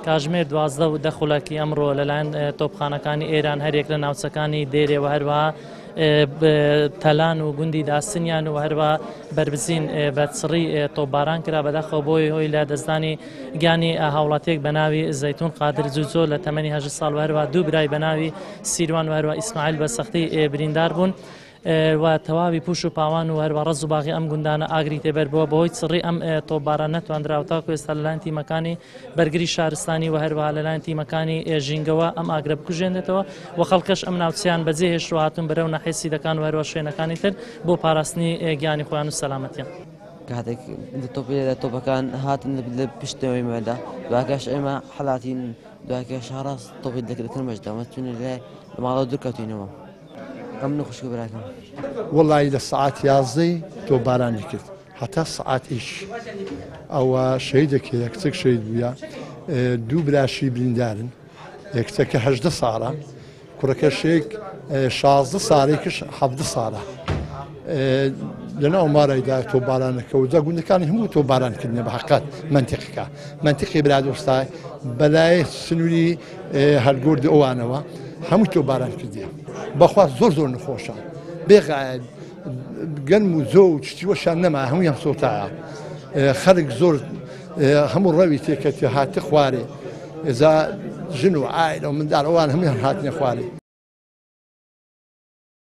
کاتژمێر 12 و 10 خولەکی ئەمڕۆ لەلایەن تۆپخانەکانی ئێران هەرێک لە ناوچەکانی دێرێ و هەروەها تەلان و گوندی داسنیان و هەروە بربزین بە چڕی تۆپباران کرا بەداخەوە بۆی هۆی لە دەستدانی گیانی هاوڵاتێک بە ناوی زەیتون قادر جوجۆ لە تەمەنی 8 ساڵ و هەروە دوو برای بە ناوی سیروان و هەروە ئیسماعیل بە سەختی بریندار بوون و تەواوی پوش و پاوان و هەروە ڕز و باغی ئەم گوندانە ئاگری تێبەربووە بەهۆی چڕی ئەم تۆپباران نەتوانراوە تاکو ئێستا لەلایەن تیمەکانی بەرگری شارستانی و هەروەها لەلایەن تیمەکانی ژینگەوە ئەم ئاگرە بکوژێنێتەوە و خەڵکەش ئەم ناوچیان بەجێ هێشتوە هاتوون بەرەو ناحیە سیدەکان و هەروە شوێنەکانی تر بۆ پاراستنی گیانی خۆیان و سەلامەتیان. کاتێک تۆپەکان هاتن لە پشتەوەی مەدا دوکەش ئێمە حەڵاتین دوکەش هەڕاست تۆپی دەکردن بەشدامە چونە لە ماڵەوە دوورکەوتینەوە. ئەم نەخۆشی براکەم وڵی لە سعات 11 تۆپبارانی کرد هەتا سعاتیش ئەوە شەیدێکی یەکچەک شەید بووە دوو براشی بریندارن یەکچەکە 18 ساڵە کوڕەکەشێک 16 ساڵێکش 17 ساڵە لەناو مارەیدا تۆپبارانەکە و جاگوندەکانی هەموو تۆپبارانکردنە بە حەقەت منتیقی برادۆستای بەلای سنووری هەرگورد ئەوانەوە هەموو تۆپباران کردیە بەخوا زۆر نەخۆشە بێغایەت گەنم و زۆ و چتیوەشان نەما هەموویان سۆتایە خەڵک زۆر هەموو ڕەوی تێکەتی هاتە خوارێ ئێزا ژن و ئایل و منداڵ ئەوان هەموویان هاتنە خوارێ.